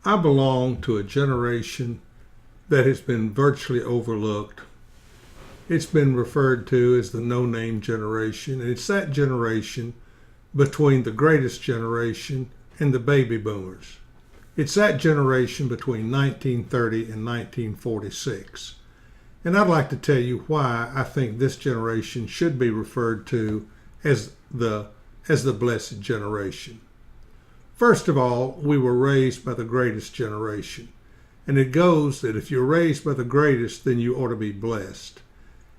I belong to a generation that has been virtually overlooked. It's been referred to as the no-name generation, and it's that generation between the greatest generation and the baby boomers. It's that generation between 1930 and 1946. And I'd like to tell you why I think this generation should be referred to as the blessed generation. First of all, we were raised by the greatest generation. And it goes that if you're raised by the greatest, then you ought to be blessed.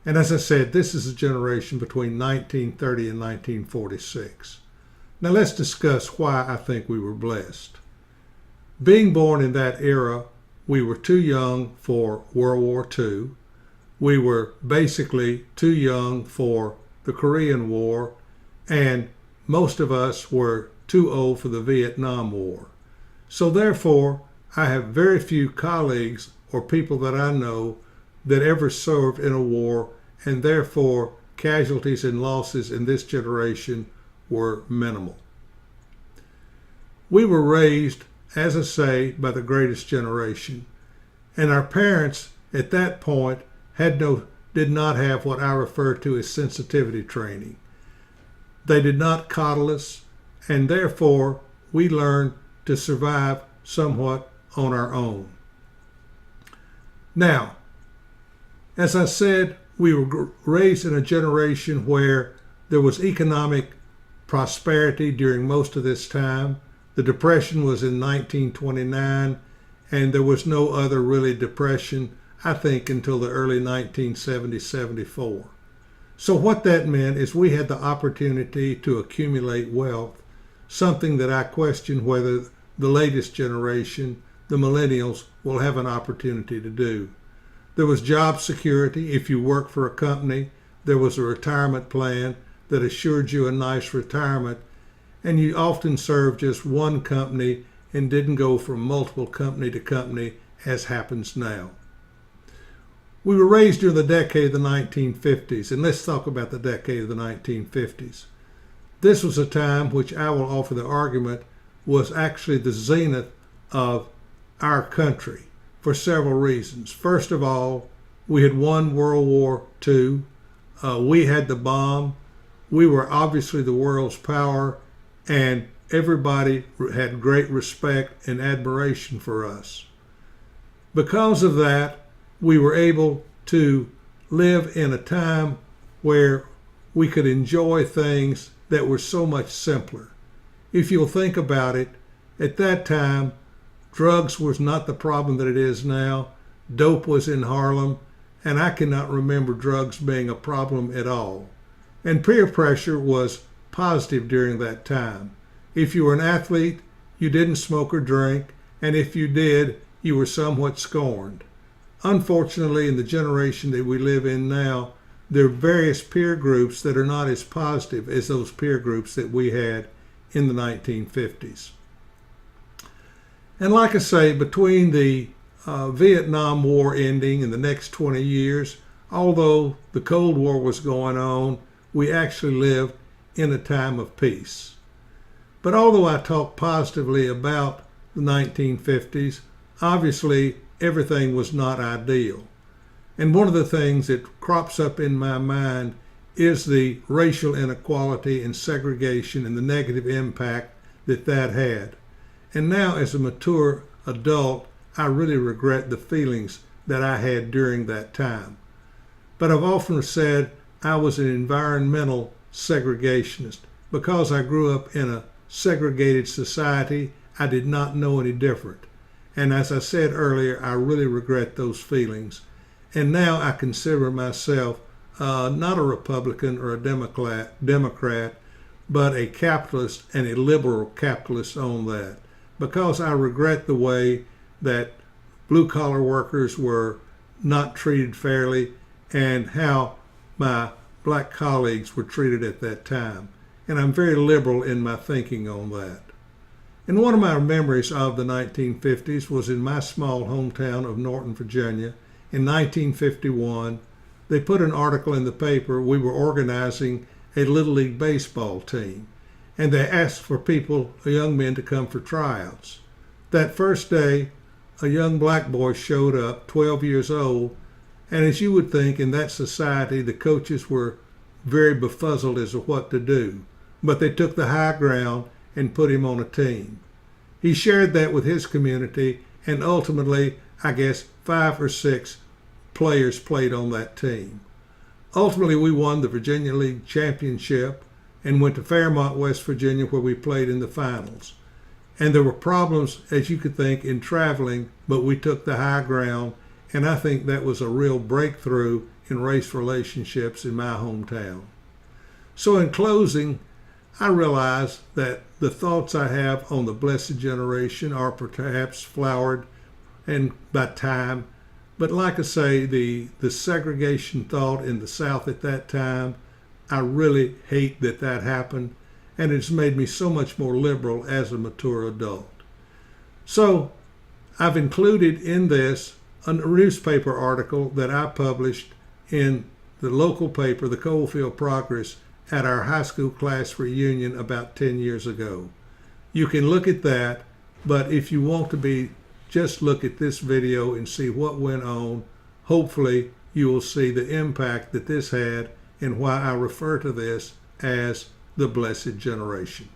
And as I said, this is a generation between 1930 and 1946. Now let's discuss why I think we were blessed. Being born in that era, we were too young for World War II. We were basically too young for the Korean War, and most of us were too old for the Vietnam War. So therefore, I have very few colleagues or people that I know that ever served in a war, and therefore casualties and losses in this generation were minimal. We were raised, as I say, by the greatest generation, and our parents at that point did not have what I refer to as sensitivity training. They did not coddle us, and therefore we learned to survive somewhat on our own. Now, as I said, we were raised in a generation where there was economic prosperity during most of this time. The Depression was in 1929, and there was no other really depression, I think, until the early 1970s, 74. So what that meant is we had the opportunity to accumulate wealth, something that I question whether the latest generation, the millennials, will have an opportunity to do. There was job security. If you worked for a company, there was a retirement plan that assured you a nice retirement, and you often served just one company and didn't go from multiple company to company as happens now. We were raised during the decade of the 1950s, and let's talk about the decade of the 1950s. This was a time which I will offer the argument was actually the zenith of our country for several reasons. First of all, we had won World War II. We had the bomb. We were obviously the world's power, and everybody had great respect and admiration for us. Because of that, we were able to live in a time where we could enjoy things that were so much simpler. If you'll think about it, at that time, drugs was not the problem that it is now. Dope was in Harlem, and I cannot remember drugs being a problem at all. And peer pressure was positive during that time. If you were an athlete, you didn't smoke or drink, and if you did, you were somewhat scorned. Unfortunately, in the generation that we live in now, there are various peer groups that are not as positive as those peer groups that we had in the 1950s. And like I say, between the Vietnam War ending and the next 20 years, although the Cold War was going on, we actually lived in a time of peace. But although I talk positively about the 1950s, obviously everything was not ideal. And one of the things that crops up in my mind is the racial inequality and segregation and the negative impact that that had. And now as a mature adult, I really regret the feelings that I had during that time. But I've often said I was an environmental segregationist. Because I grew up in a segregated society, I did not know any different. And as I said earlier, I really regret those feelings. And now I consider myself not a Republican or a Democrat, but a capitalist and a liberal capitalist on that. Because I regret the way that blue-collar workers were not treated fairly and how my black colleagues were treated at that time. And I'm very liberal in my thinking on that. And one of my memories of the 1950s was in my small hometown of Norton, Virginia. In 1951, they put an article in the paper. We were organizing a Little League baseball team. And they asked for people, young men, to come for tryouts. That first day, a young black boy showed up, 12 years old, and as you would think, in that society, the coaches were very befuddled as to what to do. But they took the high ground and put him on a team. He shared that with his community, and ultimately, I guess, 5 or 6 players played on that team. Ultimately, we won the Virginia League Championship and went to Fairmont, West Virginia, where we played in the finals. And there were problems, as you could think, in traveling, but we took the high ground, and I think that was a real breakthrough in race relationships in my hometown. So in closing, I realize that the thoughts I have on the Blessed Generation are perhaps flowered and by time, but like I say, the segregation thought in the South at that time, I really hate that that happened, and it's made me so much more liberal as a mature adult. So I've included in this a newspaper article that I published in the local paper, the Coalfield Progress, at our high school class reunion about 10 years ago. You can look at that, but if you want to just look at this video and see what went on, hopefully you will see the impact that this had and why I refer to this as the Blessed Generation.